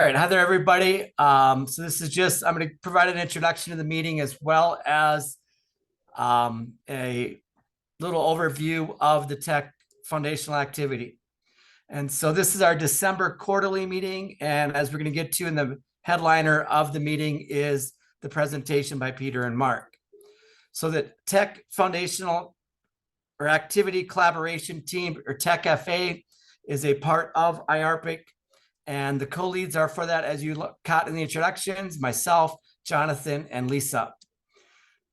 All right, hi there, everybody. So this is just, I'm going to provide an introduction to the meeting as well as a little overview of the tech foundational activity. And so this is our December quarterly meeting. And as we're going to get to in the headliner of the meeting is the presentation by Peter and Mark. So the Tech Foundational or Activity Collaboration Team, or Tech FA, is a part of IARPIC. And the co-leads are for that, as you caught in the introductions, myself, Jonathan, and Lisa.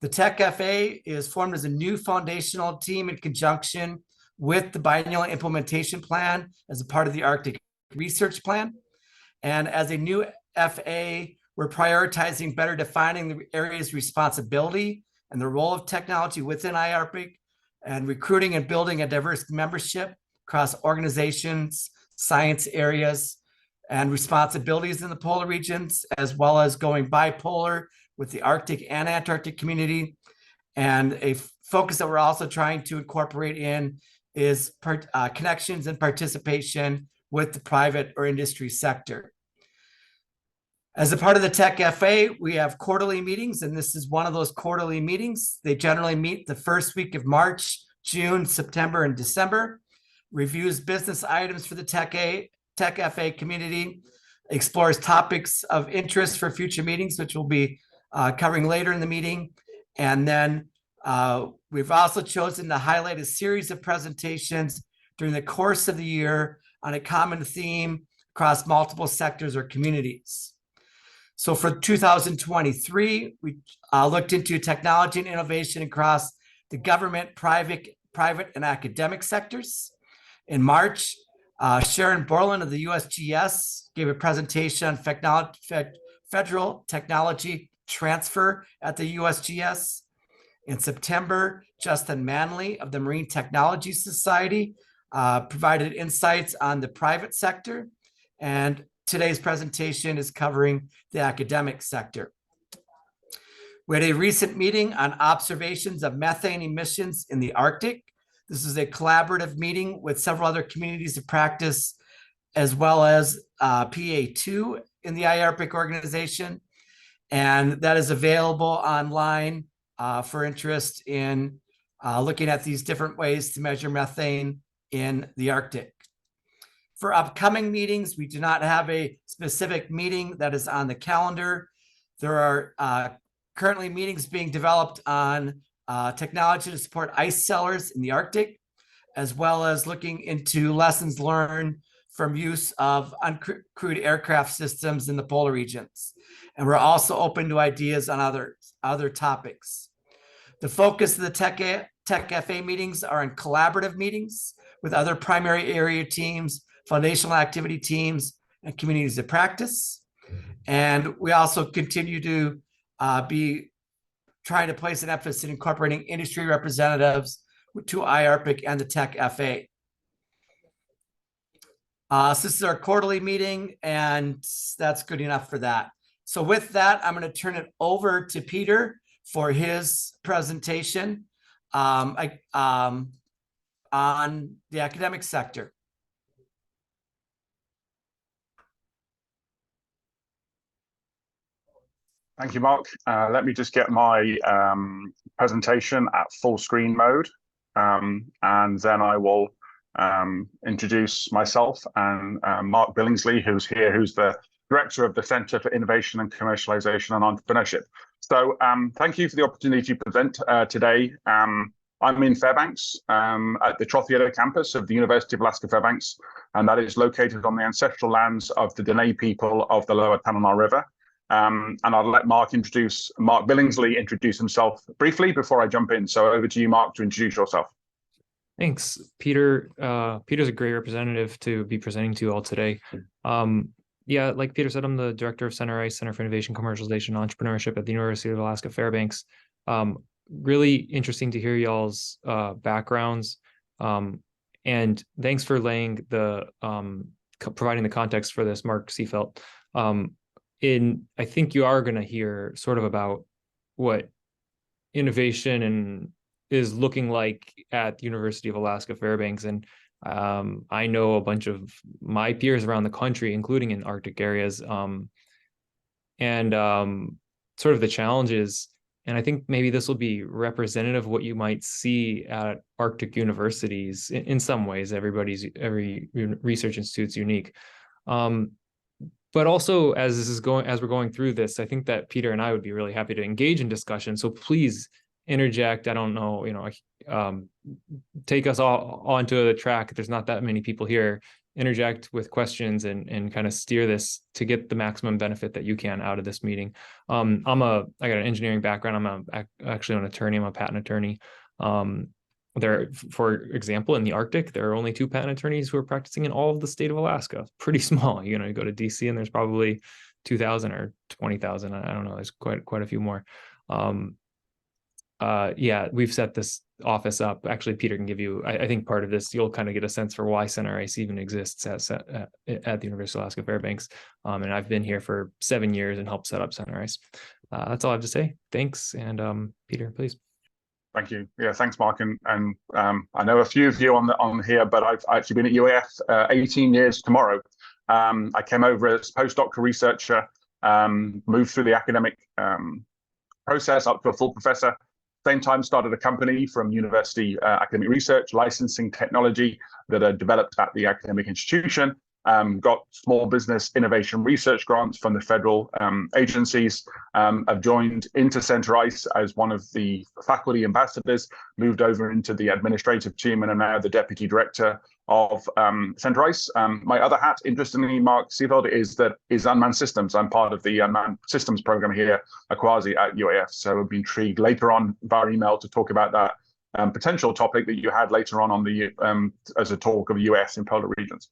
The Tech FA is formed as a new foundational team in conjunction with the biennial implementation plan as a part of the Arctic Research Plan. And as a new FA, we're prioritizing better defining the area's responsibility and the role of technology within IARPIC, and recruiting and building a diverse membership across organizations, science areas, and responsibilities in the polar regions, as well as going bipolar with the Arctic and Antarctic community. And a focus that we're also trying to incorporate in is connections and participation with the private or industry sector. As a part of the Tech FA, we have quarterly meetings, and this is one of those quarterly meetings. They generally meet the first week of March, June, September, and December. Reviews business items for the Tech FA community, explores topics of interest for future meetings, which we'll be covering later in the meeting. And then we've also chosen to highlight a series of presentations during the course of the year on a common theme across multiple sectors or communities. So for 2023, we looked into technology and innovation across the government, private, and academic sectors. In March, Sharon Borland of the USGS gave a presentation on federal technology transfer at the USGS. In September, Justin Manley of the Marine Technology Society provided insights on the private sector. And today's presentation is covering the academic sector. We had a recent meeting on observations of methane emissions in the Arctic. This is a collaborative meeting with several other communities of practice, as well as PA2 in the IARPIC organization. And that is available online for interest in looking at these different ways to measure methane in the Arctic. For upcoming meetings, we do not have a specific meeting that is on the calendar. There are currently meetings being developed on technology to support ice cellars in the Arctic, as well as looking into lessons learned from use of uncrewed aircraft systems in the polar regions. And we're also open to ideas on other topics. The focus of the Tech FA meetings are in collaborative meetings with other primary area teams, foundational activity teams, and communities of practice. And we also continue to be trying to place an emphasis in incorporating industry representatives to IARPIC and the Tech FA. So this is our quarterly meeting, and that's good enough for that. So with that, I'm going to turn it over to Peter for his presentation on the academic sector. Thank you, Mark. Let me just get my presentation at full screen mode, and then I will introduce myself and Mark Billingsly, who's here, who's the Director of the Center for Innovation and Commercialization and Entrepreneurship. So thank you for the opportunity to present today. I'm in Fairbanks at the Trothier campus of the University of Alaska Fairbanks, and that is located on the ancestral lands of the Dene people of the Lower Tanana River. And I'll let Mark Billingsley introduce himself briefly before I jump in. So over to you, Mark, to introduce yourself. Thanks, Peter. Peter's a great representative to be presenting to you all today. Yeah, like Peter said, I'm the director of Center for Innovation, Commercialization, and Entrepreneurship at the University of Alaska Fairbanks. Really interesting to hear y'all's backgrounds. And thanks for laying providing the context for this, Mark Seefelt. I think you are going to hear sort of about what innovation is looking like at the University of Alaska Fairbanks. And I know a bunch of my peers around the country, including in Arctic areas, and sort of the challenges. And I think maybe this will be representative of what you might see at Arctic universities in some ways. Every research institute's unique. But also, as we're going through this, I think that Peter and I would be really happy to engage in discussion. So please interject. I don't know, take us all onto the track. There's not that many people here. Interject with questions and kind of steer this to get the maximum benefit that you can out of this meeting. I got an engineering background. Actually an attorney. I'm a patent attorney. For example, in the Arctic, there are only 2 patent attorneys who are practicing in all of the state of Alaska. Pretty small. You go to DC and there's probably 2,000 or 20,000. I don't know. There's quite a few more. Yeah, we've set this office up. Actually, Peter can give you, I think part of this, you'll kind of get a sense for why Center ICE even exists at the University of Alaska Fairbanks. And I've been here for 7 years and helped set up Center ICE. That's all I have to say. Thanks. And Peter, please. Thank you. Yeah, thanks, Mark. And I know a few of you on here, but I've actually been at UAF 18 years tomorrow. I came over as postdoctoral researcher, moved through the academic process up to a full professor. Same time, started a company from university academic research, licensing technology that are developed at the academic institution. Got small business innovation research grants from the federal agencies. I've joined into Center ICE as one of the faculty ambassadors, moved over into the administrative team, and am now the deputy director of Center ICE. My other hat, interestingly, Mark Seeveld, is unmanned systems. I'm part of the unmanned systems program here, Aquasi at UAF. So I'll be intrigued later on via email to talk about that potential topic that you had later on the as a talk of US in polar regions.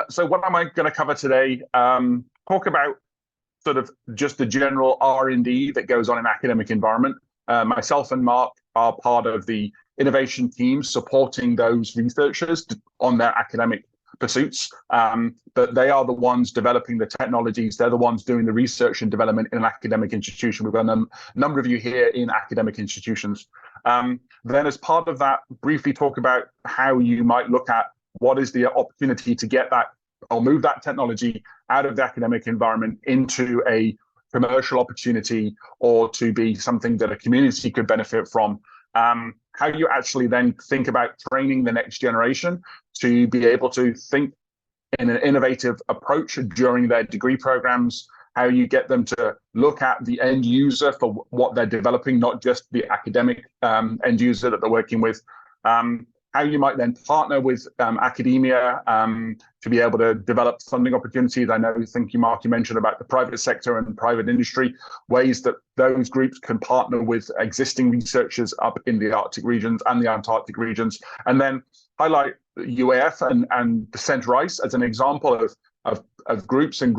So what am I going to cover today? Talk about sort of just the general R&D that goes on in academic environment. Myself and Mark are part of the innovation team supporting those researchers on their academic pursuits. But they are the ones developing the technologies. They're the ones doing the research and development in an academic institution. We've got a number of you here in academic institutions. Then as part of that, briefly talk about how you might look at what is the opportunity to get that or move that technology out of the academic environment into a commercial opportunity or to be something that a community could benefit from. How you actually then think about training the next generation to be able to think in an innovative approach during their degree programs, how you get them to look at the end user for what they're developing, not just the academic end user that they're working with. How you might then partner with academia to be able to develop funding opportunities. Thank you, Mark, you mentioned about the private sector and private industry, ways that those groups can partner with existing researchers up in the Arctic regions and the Antarctic regions. And then highlight UAF and the Center ICE as an example of groups and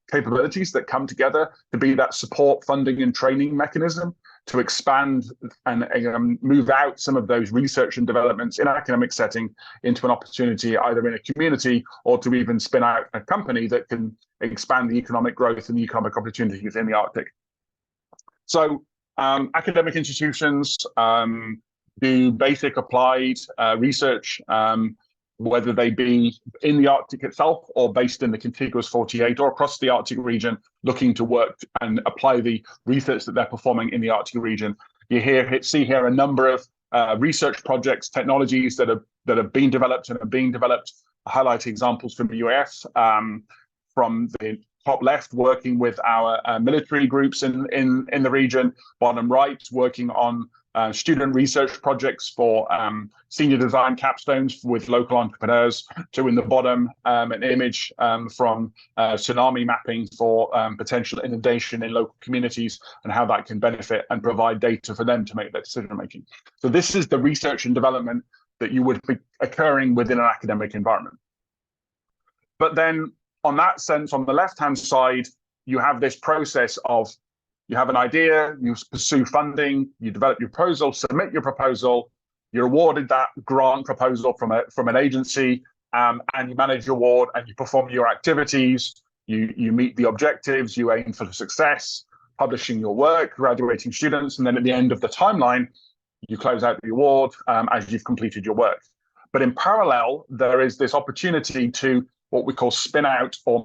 capabilities that come together to be that support, funding, and training mechanism to expand and move out some of those research and developments in an academic setting into an opportunity either in a community or to even spin out a company that can expand the economic growth and the economic opportunities in the Arctic. So academic institutions do basic applied research, whether they be in the Arctic itself or based in the contiguous 48 or across the Arctic region, looking to work and apply the research that they're performing in the Arctic region. You see here a number of research projects, technologies that have been developed and are being developed. I highlight examples from the US, from the top left, working with our military groups in the region. Bottom right, working on student research projects for senior design capstones with local entrepreneurs, to in the bottom an image from tsunami mapping for potential inundation in local communities and how that can benefit and provide data for them to make their decision making. So this is the research and development that you would be occurring within an academic environment. But then on that sense, on the left-hand side, you have this process of you have an idea, you pursue funding, you develop your proposal, submit your proposal, you're awarded that grant proposal from an agency, and you manage your award and you perform your activities, you meet the objectives, you aim for success, publishing your work, graduating students, and then at the end of the timeline, you close out the award as you've completed your work. But in parallel, there is this opportunity to what we call spin out or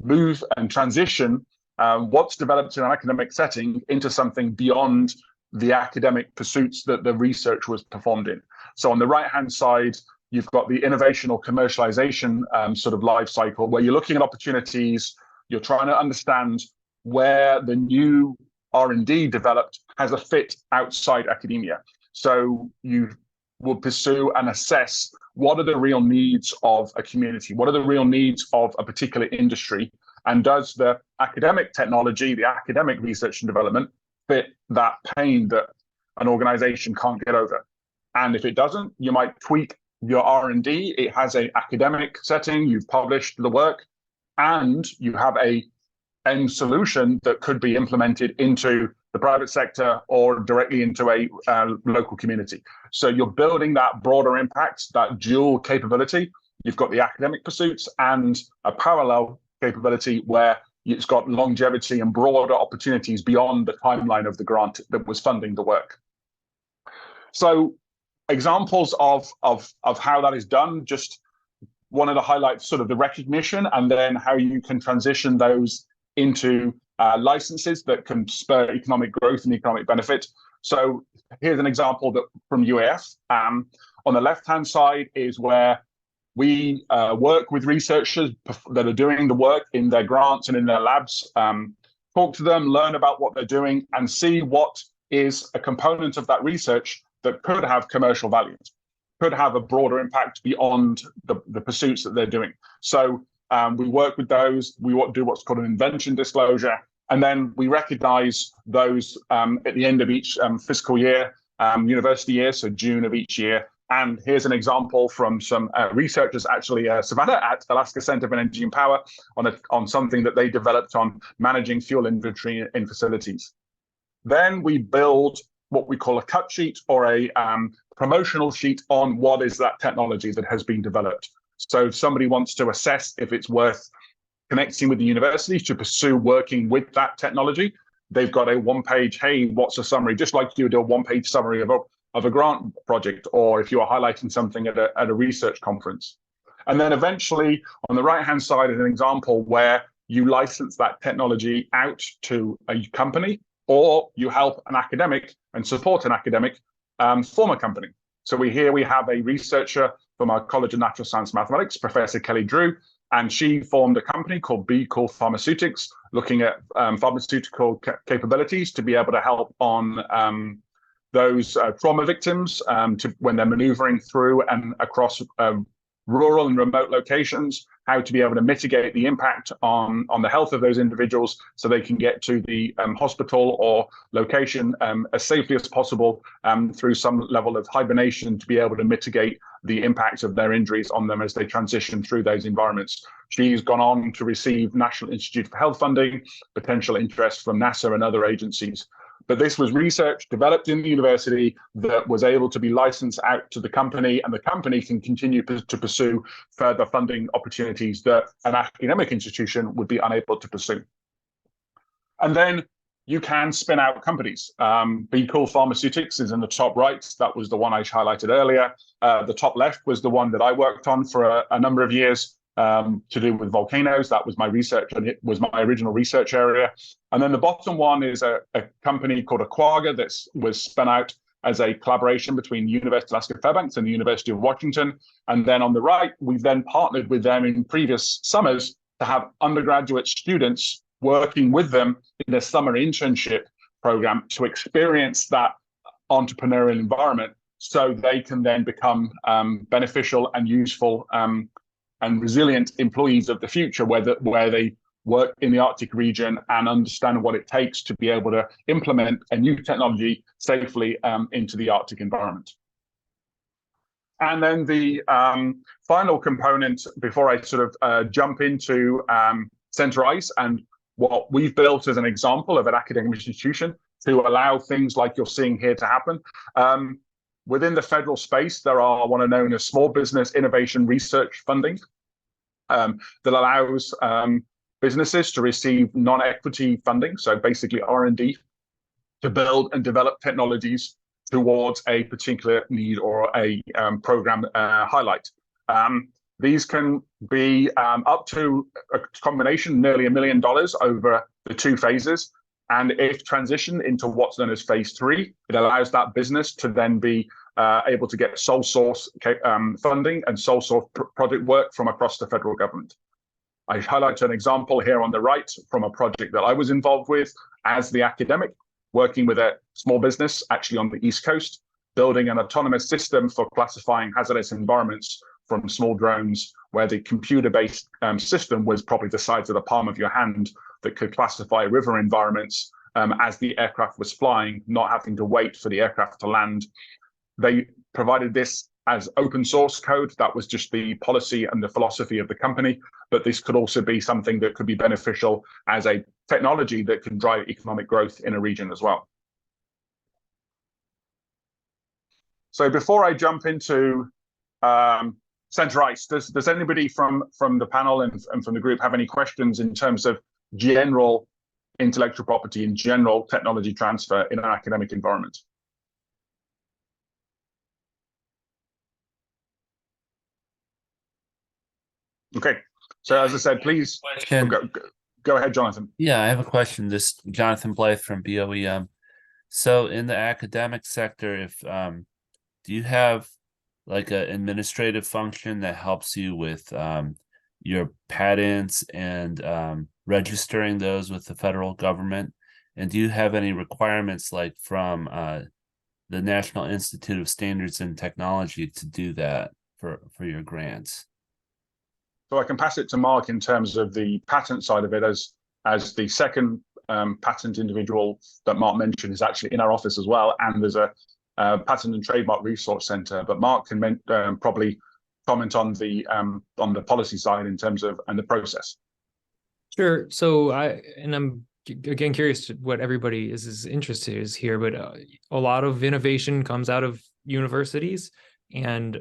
move and transition what's developed in an academic setting into something beyond the academic pursuits that the research was performed in. So on the right-hand side, you've got the innovation or commercialization sort of life cycle, where you're looking at opportunities, you're trying to understand where the new R&D developed has a fit outside academia. So you will pursue and assess what are the real needs of a community, what are the real needs of a particular industry, and does the academic technology, the academic research and development fit that pain that an organization can't get over? And if it doesn't, you might tweak your R&D. It has an academic setting, you've published the work, and you have a end solution that could be implemented into the private sector or directly into a local community. So you're building that broader impact, that dual capability. You've got the academic pursuits and a parallel capability where it's got longevity and broader opportunities beyond the timeline of the grant that was funding the work. So examples of how that is done, just wanted to highlight sort of the recognition and then how you can transition those into licenses that can spur economic growth and economic benefit. So here's an example that from UAF. On the left-hand side is where we work with researchers that are doing the work in their grants and in their labs, talk to them, learn about what they're doing, and see what is a component of that research that could have commercial value, could have a broader impact beyond the pursuits that they're doing. So we work with those, we do what's called an invention disclosure, and then we recognize those at the end of each fiscal year, university year, so June of each year. And here's an example from some researchers, actually, Savannah at Alaska Center for Energy and Power, on something that they developed on managing fuel inventory in facilities. Then we build what we call a cut sheet or a promotional sheet on what is that technology that has been developed. So if somebody wants to assess if it's worth connecting with the university to pursue working with that technology, they've got a one-page, hey, what's a summary? Just like you would do a one-page summary of a grant project, or if you are highlighting something at a research conference. And then eventually, on the right-hand side is an example where you license that technology out to a company, or you help an academic and support an academic form a company. So we have a researcher from our College of Natural Science and Mathematics, Professor Kelly Drew, and she formed a company called Be Cool Pharmaceutics, looking at pharmaceutical capabilities to be able to help on those trauma victims when they're maneuvering through and across rural and remote locations, how to be able to mitigate the impact on the health of those individuals so they can get to the hospital or location as safely as possible through some level of hibernation to be able to mitigate the impact of their injuries on them as they transition through those environments. She's gone on to receive National Institute for Health funding, potential interest from NASA and other agencies. But this was research developed in the university that was able to be licensed out to the company, and the company can continue to pursue further funding opportunities that an academic institution would be unable to pursue. And then you can spin out companies. Be Cool Pharmaceutics is in the top right. That was the one I highlighted earlier. The top left was the one that I worked on for a number of years. To do with volcanoes. That was my research, and it was my original research area. And then the bottom one is a company called Aquaga that was spun out as a collaboration between University of Alaska Fairbanks and the University of Washington. And then on the right, we've then partnered with them in previous summers to have undergraduate students working with them in a summer internship program to experience that entrepreneurial environment so they can then become beneficial and useful and resilient employees of the future, where they work in the Arctic region and understand what it takes to be able to implement a new technology safely into the Arctic environment. And then the final component, before I sort of jump into Center ICE and what we've built as an example of an academic institution to allow things like you're seeing here to happen. Within the federal space, there are what are known as small business innovation research funding that allows businesses to receive non-equity funding, so basically R&D, to build and develop technologies towards a particular need or a program highlight. These can be up to a combination, nearly $1 million over the 2 phases. And if transitioned into what's known as phase 3, it allows that business to then be able to get sole source funding and sole source project work from across the federal government. I highlight an example here on the right from a project that I was involved with as the academic, working with a small business actually on the East Coast, building an autonomous system for classifying hazardous environments from small drones, where the computer-based system was probably the size of the palm of your hand that could classify river environments as the aircraft was flying, not having to wait for the aircraft to land. They provided this as open source code. That was just the policy and the philosophy of the company, but this could also be something that could be beneficial as a technology that can drive economic growth in a region as well. So before I jump into center ice, does anybody from the panel and from the group have any questions in terms of general intellectual property and general technology transfer in an academic environment? Okay, so as I said, please go ahead, Jonathan. Yeah, I have a question. This Jonathan Blythe from BOEM. So in the academic sector, if do you have like an administrative function that helps you with your patents and registering those with the federal government? And do you have any requirements like from the National Institute of Standards and Technology to do that for your grants? So I can pass it to Mark in terms of the patent side of it, as the second patent individual that Mark mentioned is actually in our office as well, and there's a Patent and Trademark Resource Center. But Mark can probably comment on the policy side in terms of and the process. Sure. So I'm again curious what everybody is interested is here, but a lot of innovation comes out of universities, and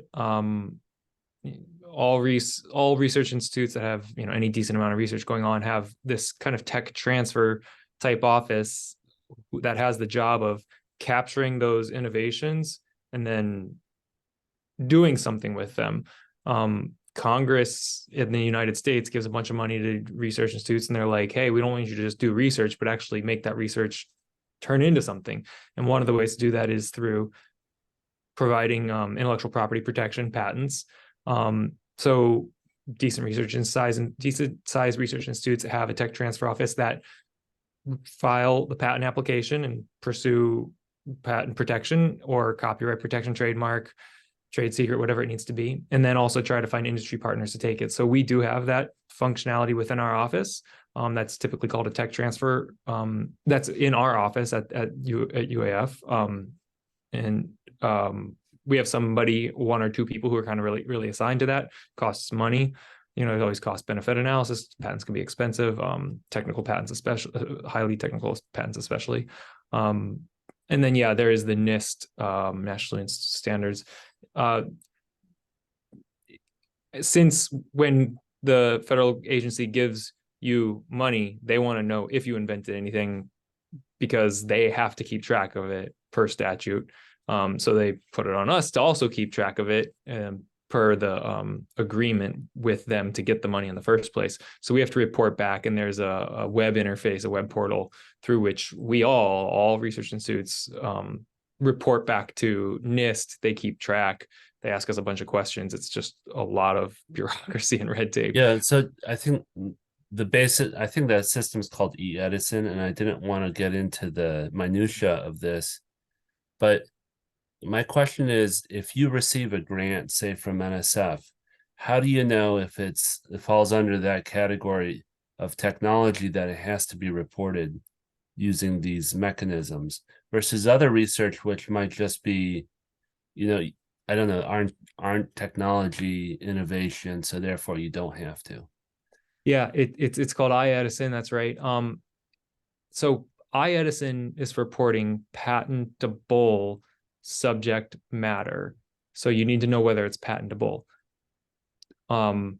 all research institutes that have any decent amount of research going on have this kind of tech transfer type office that has the job of capturing those innovations and then doing something with them. Congress in the United States gives a bunch of money to research institutes, and they're like, hey, we don't want you to just do research, but actually make that research turn into something. And one of the ways to do that is through providing intellectual property protection, patents. So decent size research institutes have a tech transfer office that file the patent application and pursue patent protection or copyright protection, trademark, trade secret, whatever it needs to be, and then also try to find industry partners to take it. So we do have that functionality within our office. That's typically called a tech transfer. That's in our office at UAF. We have somebody, 1 or 2 people who are kind of really assigned to that. Costs money. It always cost benefit analysis. Patents can be expensive. Technical patents, especially highly technical patents, especially. And then there is the NIST, National Standards. Since when the federal agency gives you money, they want to know if you invented anything, because they have to keep track of it per statute. So they put it on us to also keep track of it per the agreement with them to get the money in the first place. So we have to report back, and there's a web interface, a web portal through which we all research institutes report back to NIST. They keep track. They ask us a bunch of questions. It's just a lot of bureaucracy and red tape. Yeah, so I think that system is called eEdison, and I didn't want to get into the minutia of this, but my question is, if you receive a grant, say from NSF, how do you know if it falls under that category of technology that it has to be reported using these mechanisms versus other research, which might just be, I don't know, aren't technology innovation, so therefore you don't have to. Yeah, it's called iEdison. That's right. So iEdison is for reporting patentable subject matter. So you need to know whether it's patentable. And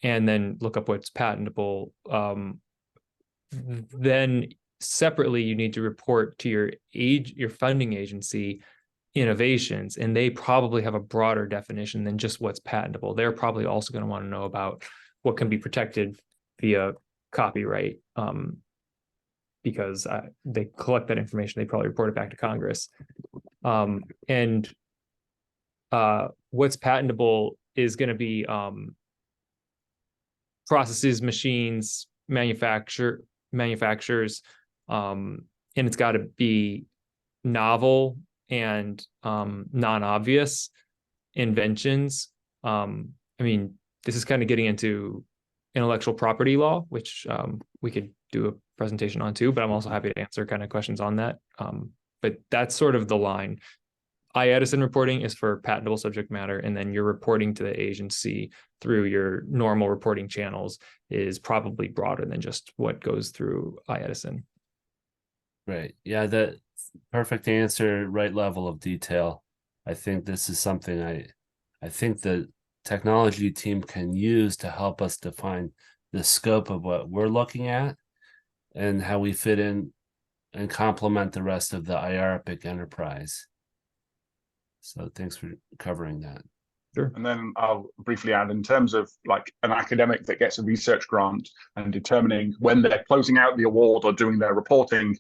then look up what's patentable. Then separately, you need to report to your funding agency innovations, and they probably have a broader definition than just what's patentable. They're probably also going to want to know about what can be protected via copyright, because they collect that information. They probably report it back to Congress. And what's patentable is going to be processes, machines, manufacturers, and it's got to be novel and non-obvious inventions. I mean, this is kind of getting into intellectual property law, which we could do a presentation on too, but I'm also happy to answer kind of questions on that. But that's sort of the line. iEdison reporting is for patentable subject matter, and then your reporting to the agency through your normal reporting channels is probably broader than just what goes through iEdison. Right. Yeah, the perfect answer, right level of detail. I think this is something I think the technology team can use to help us define the scope of what we're looking at and how we fit in and complement the rest of the IARPIC enterprise. So thanks for covering that. Sure. And then I'll briefly add, in terms of like an academic that gets a research grant and determining when they're closing out the award or doing their reporting,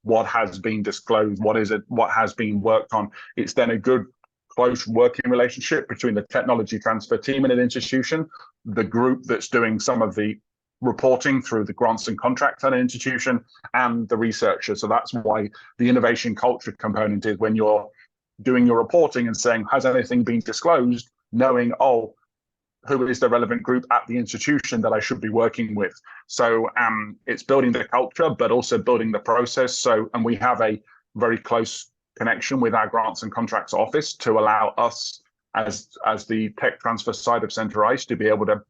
what has been disclosed, what has been worked on. It's then a good close working relationship between the technology transfer team in an institution, the group that's doing some of the reporting through the grants and contracts at an institution, and the researchers. So that's why the innovation culture component is when you're doing your reporting and saying, has anything been disclosed, knowing, oh, who is the relevant group at the institution that I should be working with. So it's building the culture, but also building the process. So, and we have a very close connection with our grants and contracts office to allow us as the tech transfer side of Center ICE to be able to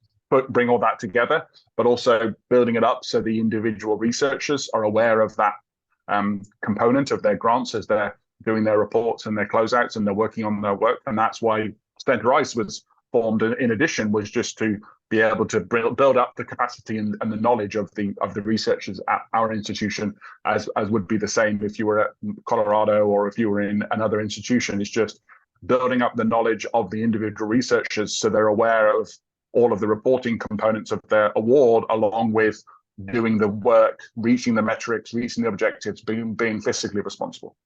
bring all that together, but also building it up so the individual researchers are aware of that component of their grants as they're doing their reports and their closeouts and they're working on their work. And that's why Center ICE was formed, in addition, was just to be able to build up the capacity and the knowledge of the researchers at our institution, as would be the same if you were at Colorado or if you were in another institution. It's just building up the knowledge of the individual researchers so they're aware of all of the reporting components of their award, along with doing the work, reaching the metrics, reaching the objectives, being fiscally responsible.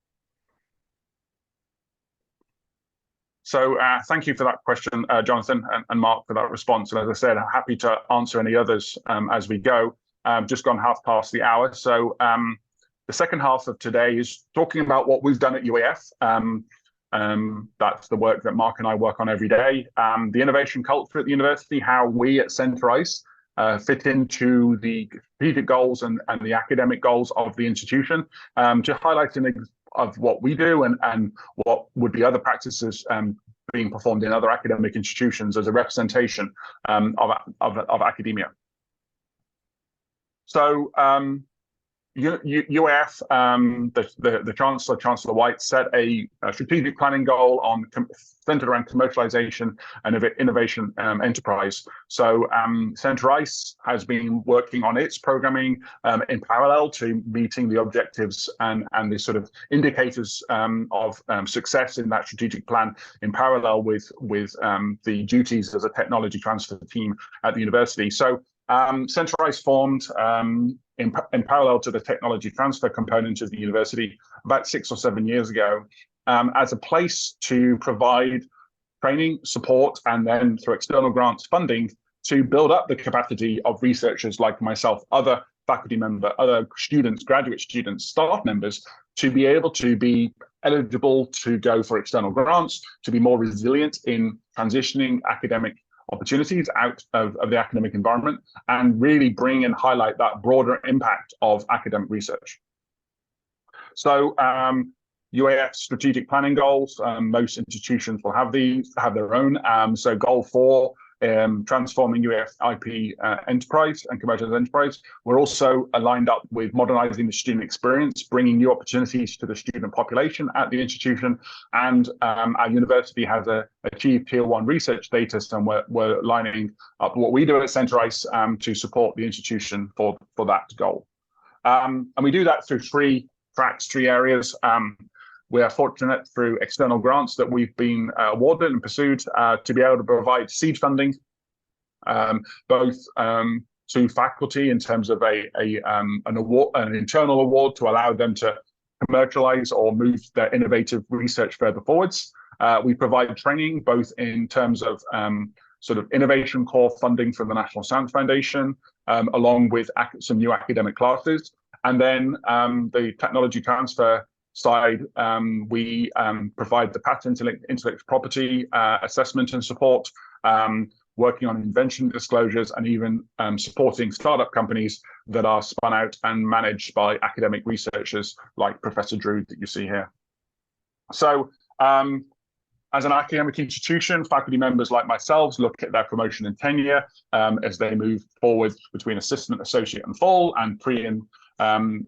So thank you for that question, Jonathan and Mark, for that response. And as I said, I'm happy to answer any others as we go. Just gone half past the hour. So the second half of today is talking about what we've done at UAF. That's the work that Mark and I work on every day. The innovation culture at the university, how we at Center ICE fit into the strategic goals and the academic goals of the institution, to highlight of what we do and what would be other practices being performed in other academic institutions as a representation of academia. So UAF, the Chancellor White, set a strategic planning goal centered around commercialization and innovation enterprise. So Center ICE has been working on its programming in parallel to meeting the objectives and the sort of indicators of success in that strategic plan, in parallel with the duties as a technology transfer team at the university. So Center ICE formed in parallel to the technology transfer component of the university about 6 or 7 years ago, as a place to provide training, support, and then through external grants funding to build up the capacity of researchers like myself, other faculty members, other students, graduate students, staff members, to be able to be eligible to go for external grants, to be more resilient in transitioning academic opportunities out of the academic environment, and really bring and highlight that broader impact of academic research. So UAF strategic planning goals, most institutions will have their own. So goal 4, transforming UAF IP enterprise and commercial enterprise. We're also aligned up with modernizing the student experience, bringing new opportunities to the student population at the institution. And our university has achieved Tier 1 research status, and we're lining up what we do at Center ICE to support the institution for that goal. And we do that through three tracks, three areas. We are fortunate through external grants that we've been awarded and pursued to be able to provide seed funding, both to faculty in terms of an award, an internal award to allow them to commercialize or move their innovative research further forwards. We provide training both in terms of sort of innovation core funding from the National Science Foundation, along with some new academic classes. And then the technology transfer side, we provide the patent intellectual property assessment and support, working on invention disclosures, and even supporting startup companies that are spun out and managed by academic researchers like Professor Drew that you see here. So as an academic institution, faculty members like myself look at their promotion and tenure as they move forward between assistant, associate, and full, and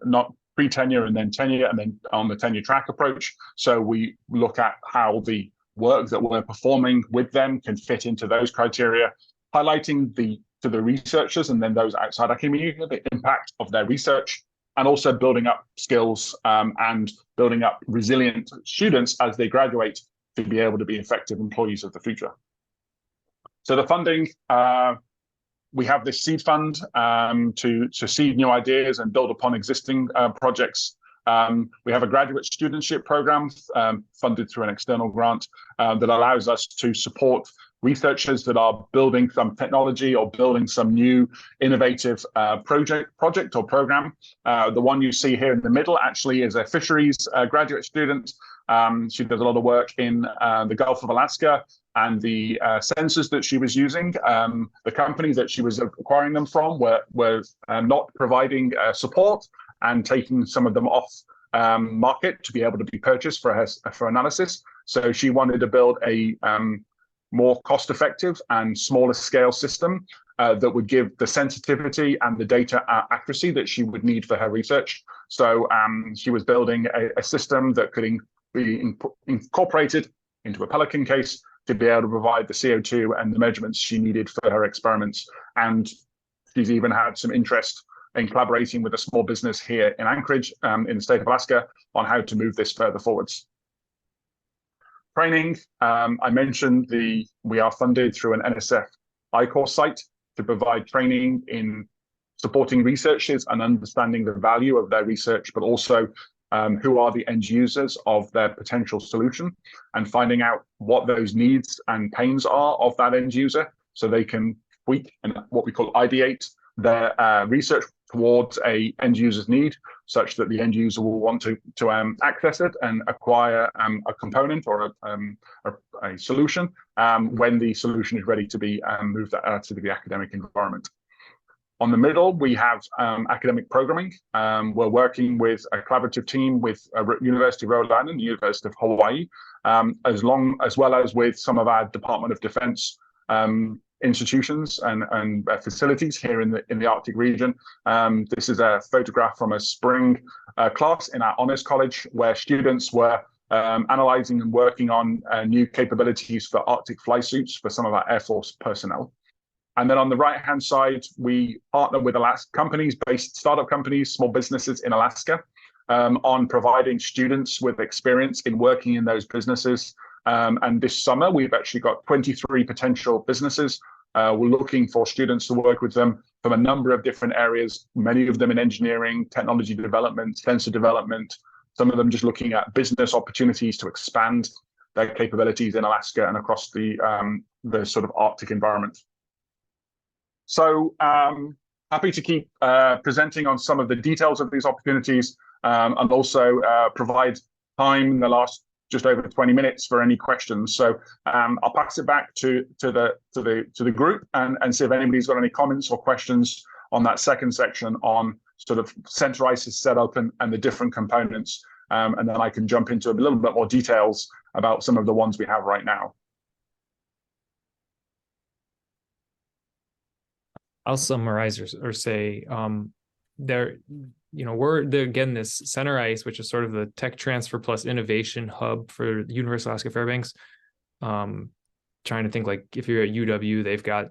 not pre-tenure and then tenure, and then on the tenure track approach. So we look at how the work that we're performing with them can fit into those criteria, highlighting to the researchers and then those outside academia the impact of their research, and also building up skills and building up resilient students as they graduate to be able to be effective employees of the future. So the funding, we have this seed fund to seed new ideas and build upon existing projects. We have a graduate studentship program funded through an external grant that allows us to support researchers that are building some technology or building some new innovative project or program. The one you see here in the middle actually is a fisheries graduate student. She does a lot of work in the Gulf of Alaska, and the sensors that she was using, the companies that she was acquiring them from were not providing support and taking some of them off market to be able to be purchased for analysis. So she wanted to build a more cost-effective and smaller scale system that would give the sensitivity and the data accuracy that she would need for her research. So she was building a system that could be incorporated into a Pelican case to be able to provide the CO2 and the measurements she needed for her experiments. And she's even had some interest in collaborating with a small business here in Anchorage, in the state of Alaska, on how to move this further forwards. Training, I mentioned we are funded through an NSF iCourse site to provide training in supporting researchers and understanding the value of their research, but also who are the end users of their potential solution, and finding out what those needs and pains are of that end user, so they can tweak and what we call ideate their research towards a end user's need, such that the end user will want to access it and acquire a component or a solution when the solution is ready to be moved to the academic environment. On the middle, we have academic programming. We're working with a collaborative team with University of Rhode Island, the University of Hawaii, as well as with some of our Department of Defense institutions and facilities here in the Arctic region. This is a photograph from a spring class in our honors college, where students were analyzing and working on new capabilities for Arctic fly suits for some of our Air Force personnel. And then on the right-hand side, we partner with startup companies, small businesses in Alaska, on providing students with experience in working in those businesses. And this summer, we've actually got 23 potential businesses. We're looking for students to work with them from a number of different areas, many of them in engineering, technology development, sensor development, some of them just looking at business opportunities to expand their capabilities in Alaska and across the sort of Arctic environment. So happy to keep presenting on some of the details of these opportunities, and also provide time in the last just over 20 minutes for any questions. So I'll pass it back to the group and see if anybody's got any comments or questions on that second section on sort of center ICE's setup and the different components, and then I can jump into a little bit more details about some of the ones we have right now. I'll summarize or say we're again this Center ICE, which is sort of the tech transfer plus innovation hub for the University of Alaska Fairbanks. Trying to think, like, if you're at UW, they've got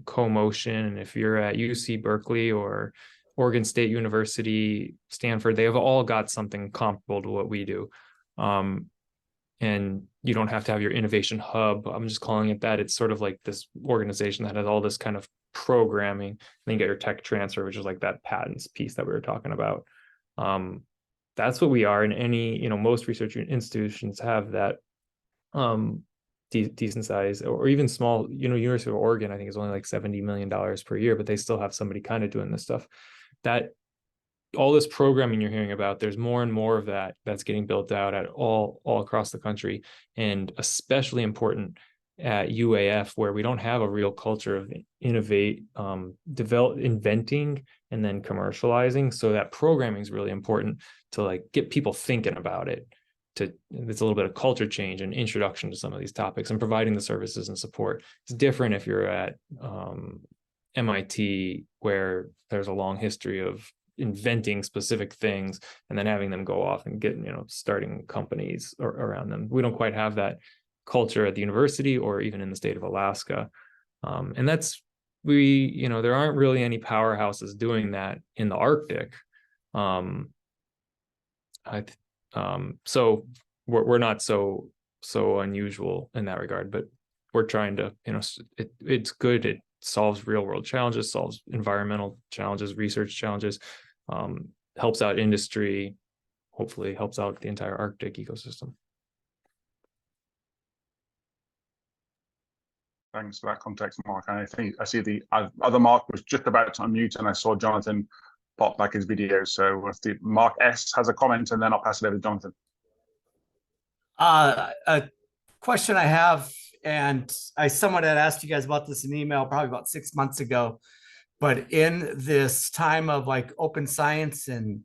CoMotion, and if you're at UC Berkeley or Oregon State University, Stanford, they have all got something comparable to what we do. And you don't have to have your innovation hub. I'm just calling it that. It's sort of like this organization that has all this kind of programming. Then you get your tech transfer, which is like that patents piece that we were talking about. That's what we are. And any, most research institutions have that decent size, or even small. University of Oregon, I think, is only like $70 million per year, but they still have somebody kind of doing this stuff. That all this programming you're hearing about, there's more and more of that's getting built out at all across the country, and especially important at UAF, where we don't have a real culture of inventing and then commercializing. So that programming is really important to like get people thinking about it. It's a little bit of culture change and introduction to some of these topics, and providing the services and support. It's different if you're at MIT, where there's a long history of inventing specific things and then having them go off and get, starting companies around them. We don't quite have that culture at the university or even in the state of Alaska. And there aren't really any powerhouses doing that in the Arctic. So we're not so unusual in that regard, but we're trying to, it's good. It solves real world challenges, solves environmental challenges, research challenges, helps out industry, hopefully helps out the entire Arctic ecosystem. Thanks for that context, Mark. And I think I see the other Mark was just about to unmute, and I saw Jonathan pop back his video. So if the Mark S has a comment, and then I'll pass it over to Jonathan. A question I have, and I somewhat had asked you guys about this in email probably about 6 months ago, but in this time of like open science and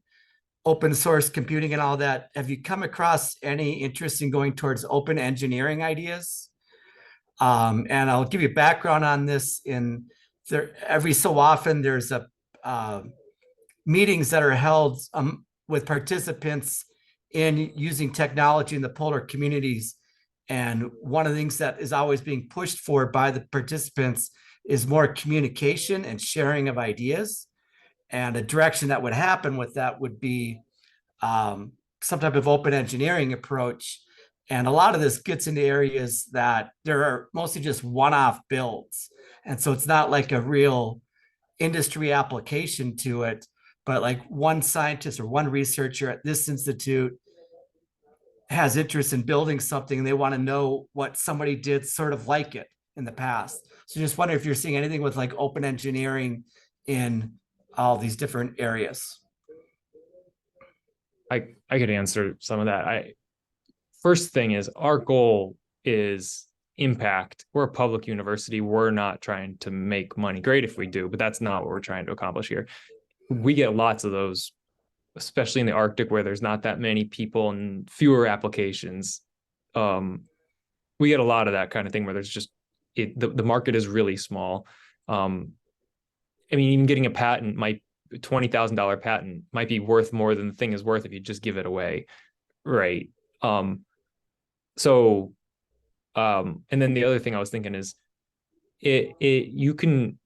open source computing and all that, have you come across any interest in going towards open engineering ideas? And I'll give you background on this. Every so often there's meetings that are held with participants in using technology in the polar communities. And one of the things that is always being pushed for by the participants is more communication and sharing of ideas. And a direction that would happen with that would be some type of open engineering approach. And a lot of this gets into areas that there are mostly just one-off builds. And so it's not like a real industry application to it, but like one scientist or one researcher at this institute has interest in building something, and they want to know what somebody did sort of like it in the past. So just wonder if you're seeing anything with like open engineering in all these different areas. I could answer some of that. First thing is, our goal is impact. We're a public university. We're not trying to make money. Great if we do, but that's not what we're trying to accomplish here. We get lots of those, especially in the Arctic, where there's not that many people and fewer applications. We get a lot of that kind of thing where there's just the market is really small. I mean, even getting a patent $20,000 patent might be worth more than the thing is worth if you just give it away, right? And then the other thing I was thinking is, you can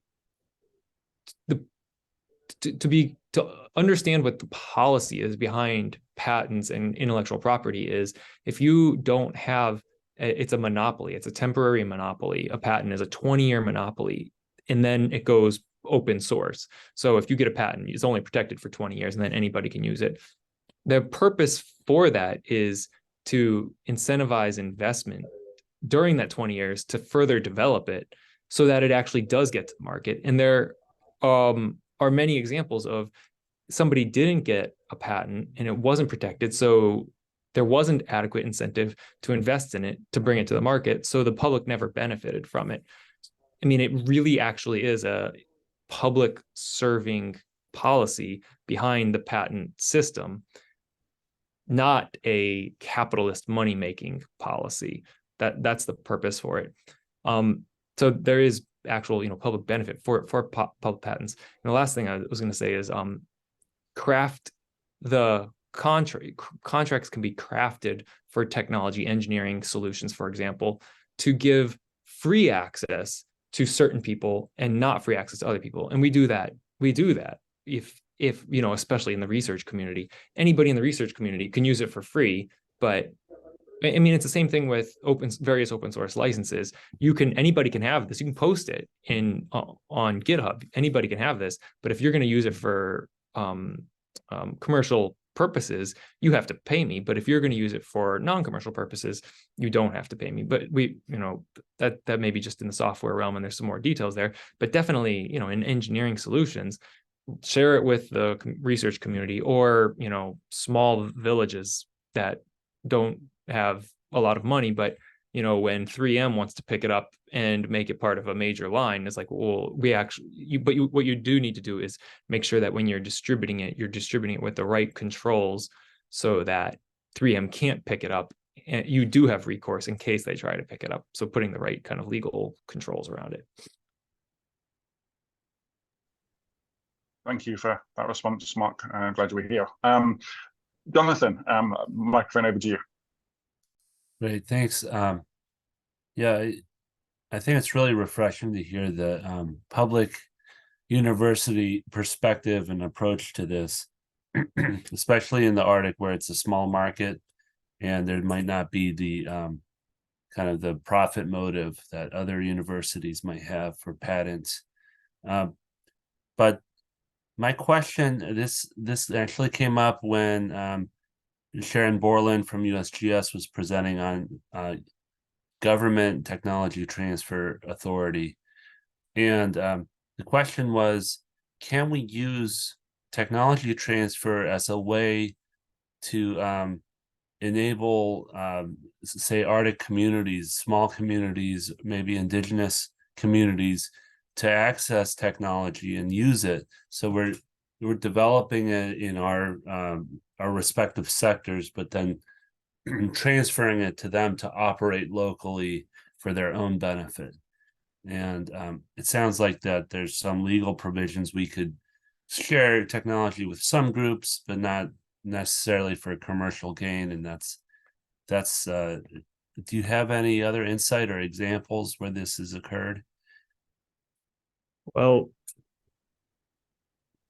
to understand what the policy is behind patents and intellectual property is, if you don't have, it's a monopoly, it's a temporary monopoly. A patent is a 20-year monopoly, and then it goes open source. So if you get a patent, it's only protected for 20 years, and then anybody can use it. The purpose for that is to incentivize investment during that 20 years to further develop it so that it actually does get to the market. And there are many examples of somebody didn't get a patent and it wasn't protected, so there wasn't adequate incentive to invest in it to bring it to the market, so the public never benefited from it. I mean, it really actually is a public serving policy behind the patent system, not a capitalist money-making policy. That's the purpose for it. So there is actual, public benefit for public patents. And the last thing I was going to say is, craft the contracts can be crafted for technology engineering solutions, for example, to give free access to certain people and not free access to other people. And we do that. If if, you know, especially in the research community, anybody in the research community can use it for free. But I mean, it's the same thing with various open source licenses. Anybody can have this. You can post it on GitHub. Anybody can have this. But if you're going to use it for commercial purposes, you have to pay me. But if you're going to use it for non-commercial purposes, you don't have to pay me. But that may be just in the software realm, and there's some more details there. But definitely, you know, in engineering solutions, share it with the research community, or, you know, small villages that don't have a lot of money, but, you know, when 3M wants to pick it up and make it part of a major line, it's like, well, what you do need to do is make sure that when you're distributing it with the right controls, so that 3M can't pick it up, and you do have recourse in case they try to pick it up. So putting the right kind of legal controls around it. Thank you for that response, Mark. I'm glad you were here. Jonathan, microphone over to you. Great, thanks. Yeah, I think it's really refreshing to hear the public university perspective and approach to this, especially in the Arctic, where it's a small market and there might not be the kind of the profit motive that other universities might have for patents. But my question, this actually came up when Sharon Borland from USGS was presenting on government technology transfer authority. And the question was, can we use technology transfer as a way to enable, say, Arctic communities, small communities, maybe indigenous communities, to access technology and use it? So we're developing it in our respective sectors, but then transferring it to them to operate locally for their own benefit. And it sounds like that there's some legal provisions we could share technology with some groups, but not necessarily for commercial gain. And that's do you have any other insight or examples where this has occurred? Well,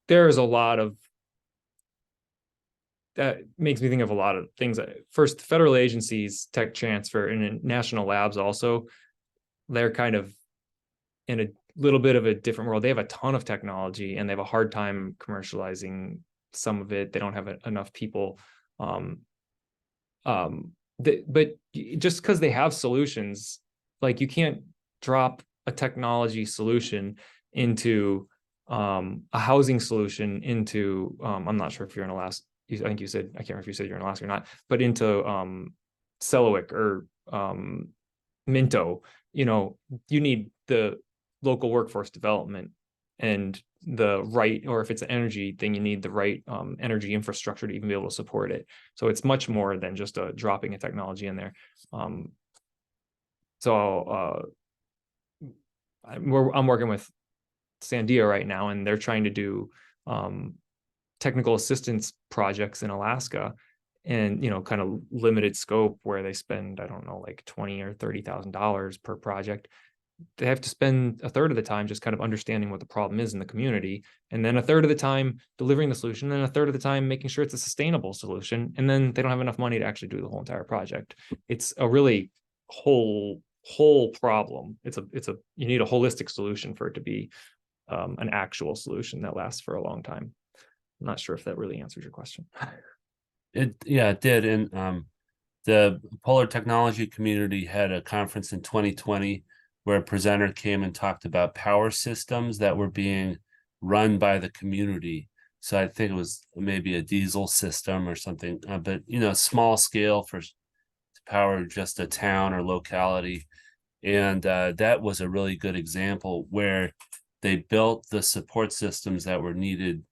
there is a lot of, that makes me think of a lot of things. First, federal agencies, tech transfer, and national labs also, they're kind of in a little bit of a different world. They have a ton of technology and they have a hard time commercializing some of it. They don't have enough people. But just because they have solutions, like, you can't drop a technology solution into a housing solution into I'm not sure if you're in Alaska. I think you said, I can't remember if you said you're in Alaska or not, but into Selawik or Minto. You know, you need the local workforce development and the right, or if it's an energy thing, you need the right energy infrastructure to even be able to support it. So it's much more than just dropping a technology in there. I'm working with Sandia right now, and they're trying to do technical assistance projects in Alaska, and, you know, kind of limited scope, where they spend, I don't know, like $20,000 or $30,000 per project. They have to spend a third of the time just kind of understanding what the problem is in the community, and then a third of the time delivering the solution, and a third of the time making sure it's a sustainable solution, and then they don't have enough money to actually do the whole entire project. It's a really whole problem. You need a holistic solution for it to be an actual solution that lasts for a long time. I'm not sure if that really answers your question. It did. And the polar technology community had a conference in 2020 where a presenter came and talked about power systems that were being run by the community. So I think it was maybe a diesel system or something, but, you know, small scale to power just a town or locality. And that was a really good example where they built the support systems that were needed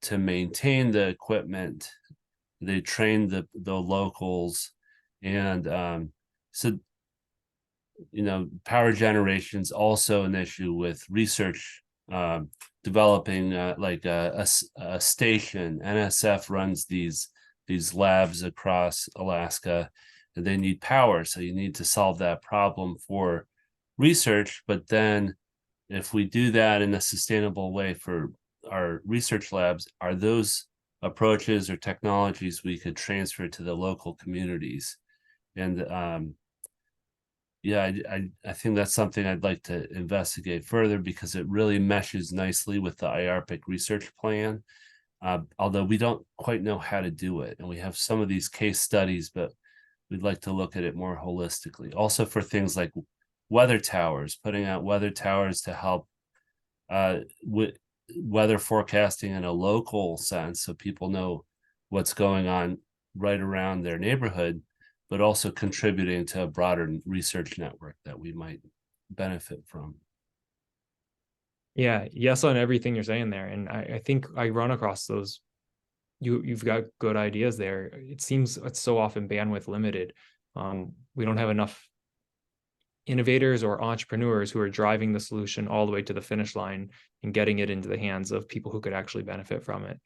to maintain the equipment. They trained the locals, and so, you know, power generation is also an issue with research, developing like a station. NSF runs these labs across Alaska, and they need power, so you need to solve that problem for research. But then if we do that in a sustainable way for our research labs, are those approaches or technologies we could transfer to the local communities. And yeah, I think that's something I'd like to investigate further, because it really meshes nicely with the IARPIC research plan. Although we don't quite know how to do it, and we have some of these case studies, but we'd like to look at it more holistically. Also for things like weather towers, putting out weather towers to help with weather forecasting in a local sense, so people know what's going on right around their neighborhood, but also contributing to a broader research network that we might benefit from. Yeah, yes on everything you're saying there. And I think I run across those. You've got good ideas there. It seems it's so often bandwidth limited. We don't have enough innovators or entrepreneurs who are driving the solution all the way to the finish line and getting it into the hands of people who could actually benefit from it.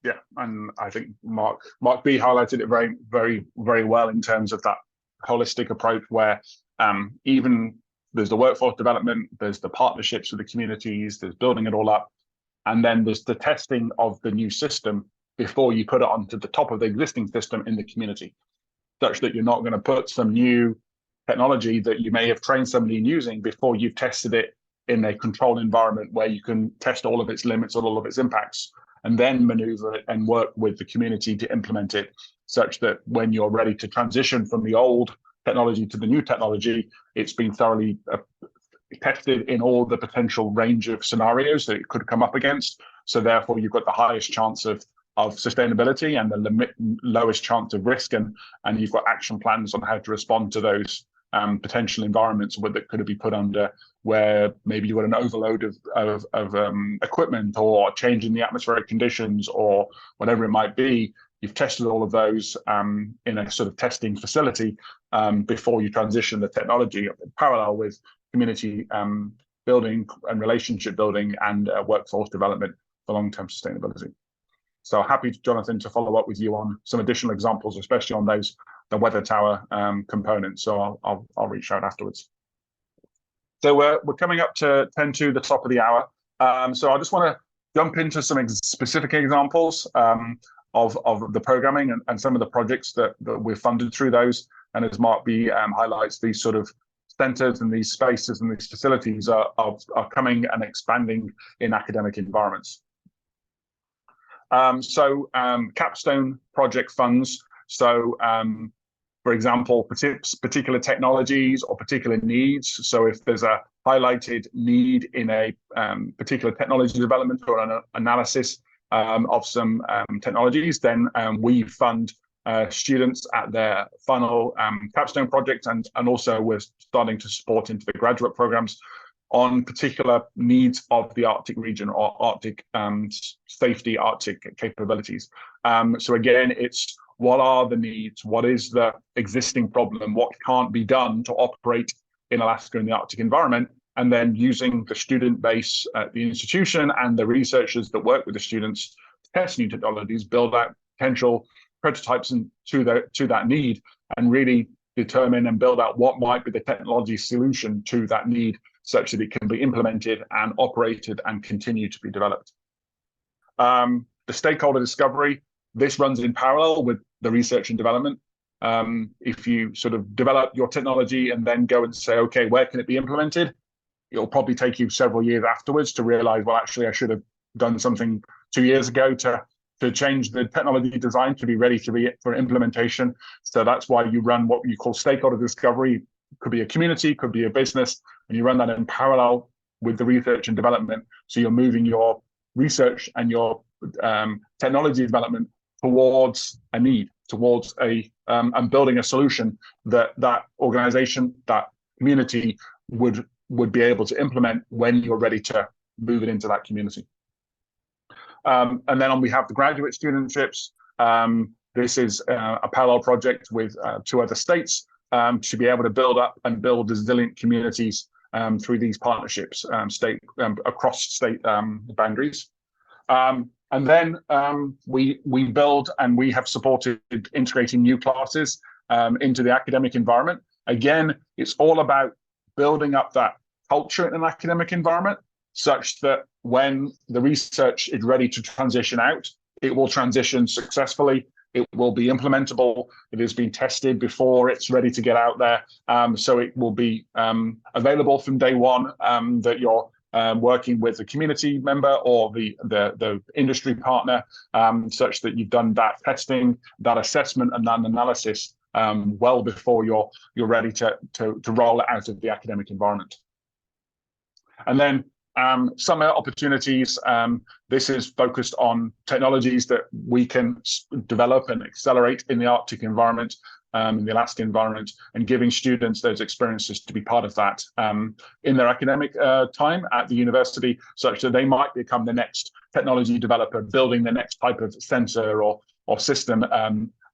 Yeah, and I think Mark B highlighted it very, very, very well in terms of that holistic approach, where even there's the workforce development, there's the partnerships with the communities, there's building it all up, and then there's the testing of the new system before you put it onto the top of the existing system in the community, such that you're not going to put some new technology that you may have trained somebody in using before you've tested it in a controlled environment where you can test all of its limits or all of its impacts, and then maneuver it and work with the community to implement it, such that when you're ready to transition from the old technology to the new technology, it's been thoroughly tested in all the potential range of scenarios that it could come up against. So therefore, you've got the highest chance of sustainability and the lowest chance of risk, and you've got action plans on how to respond to those potential environments that could be put under, where maybe you've got an overload of equipment, or change in the atmospheric conditions, or whatever it might be. You've tested all of those in a sort of testing facility before you transition the technology, in parallel with community building and relationship building and workforce development for long-term sustainability. So happy, Jonathan, to follow up with you on some additional examples, especially on those, the weather tower components. So I'll reach out afterwards. So we're coming up to 10 to the top of the hour. So I just want to jump into some specific examples of the programming and some of the projects that we've funded through those. And as Mark B highlights, these sort of centers and these spaces and these facilities are coming and expanding in academic environments. Capstone project funds. So, for example, particular technologies or particular needs. So if there's a highlighted need in a particular technology development or an analysis of some technologies, then we fund students at their final capstone project, and also we're starting to support into the graduate programs on particular needs of the Arctic region or Arctic safety, Arctic capabilities. So again, it's what are the needs? What is the existing problem? What can't be done to operate in Alaska in the Arctic environment? And then using the student base at the institution and the researchers that work with the students to test new technologies, build out potential prototypes to that need, and really determine and build out what might be the technology solution to that need, such that it can be implemented and operated and continue to be developed. The stakeholder discovery, this runs in parallel with the research and development. If you sort of develop your technology and then go and say, okay, where can it be implemented? It'll probably take you several years afterwards to realize, well, actually, I should have done something 2 years ago to change the technology design to be ready for implementation. So that's why you run what you call stakeholder discovery. Could be a community, could be a business, and you run that in parallel with the research and development. So you're moving your research and your technology development towards a need, towards and building a solution that organization, that community would be able to implement when you're ready to move it into that community. And then we have the graduate studentships. This is a parallel project with 2 other states to be able to build up and build resilient communities through these partnerships across state boundaries. And then we build and we have supported integrating new classes into the academic environment. Again, it's all about building up that culture in an academic environment, such that when the research is ready to transition out, it will transition successfully. It will be implementable. It has been tested before it's ready to get out there. So it will be available from day one, that you're working with a community member or the industry partner, such that you've done that testing, that assessment, and that analysis well before you're ready to roll it out of the academic environment. And then summer opportunities. This is focused on technologies that we can develop and accelerate in the Arctic environment, in the Alaska environment, and giving students those experiences to be part of that in their academic time at the university, such that they might become the next technology developer, building the next type of sensor or system.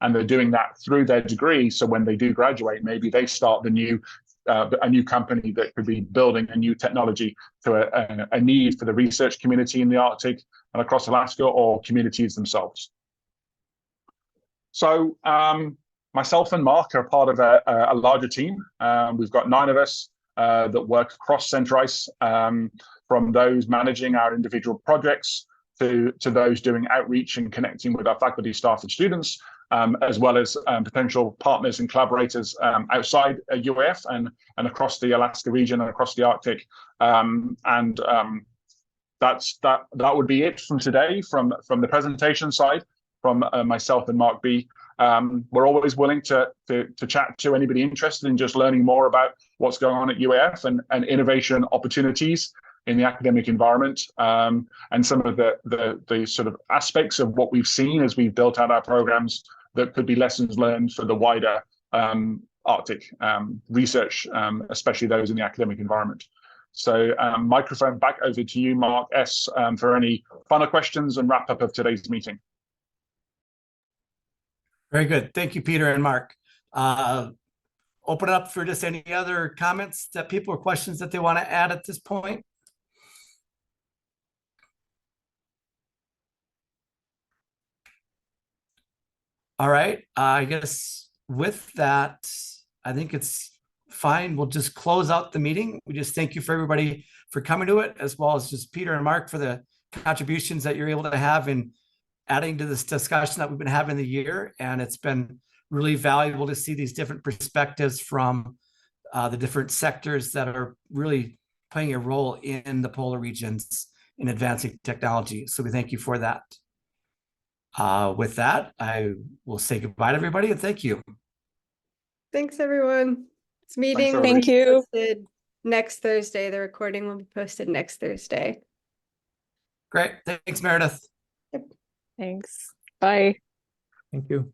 And they're doing that through their degree. So when they do graduate, maybe they start a new company that could be building a new technology to a need for the research community in the Arctic and across Alaska, or communities themselves. So myself and Mark are part of a larger team. We've got 9 of us that work across Center Ice, from those managing our individual projects to those doing outreach and connecting with our faculty, staff, and students, as well as potential partners and collaborators outside UAF and across the Alaska region and across the Arctic. That would be it from today, from the presentation side, from myself and Mark B. We're always willing to chat to anybody interested in just learning more about what's going on at UAF and innovation opportunities in the academic environment, and some of the sort of aspects of what we've seen as we've built out our programs that could be lessons learned for the wider Arctic research, especially those in the academic environment. So microphone back over to you, Mark S., for any final questions and wrap up of today's meeting. Very good. Thank you, Peter and Mark. Open it up for just any other comments that people or questions that they want to add at this point. All right. I guess with that, I think it's fine. We'll just close out the meeting. We just thank you for everybody for coming to it, as well as just Peter and Mark for the contributions that you're able to have in adding to this discussion that we've been having the year. And it's been really valuable to see these different perspectives from the different sectors that are really playing a role in the polar regions in advancing technology. So we thank you for that. With that, I will say goodbye to everybody and thank you. Thanks, everyone. This meeting will Thank be you. posted next Thursday. The recording will be posted next Thursday. Great. Thanks, Meredith. Thanks. Bye. Thank you.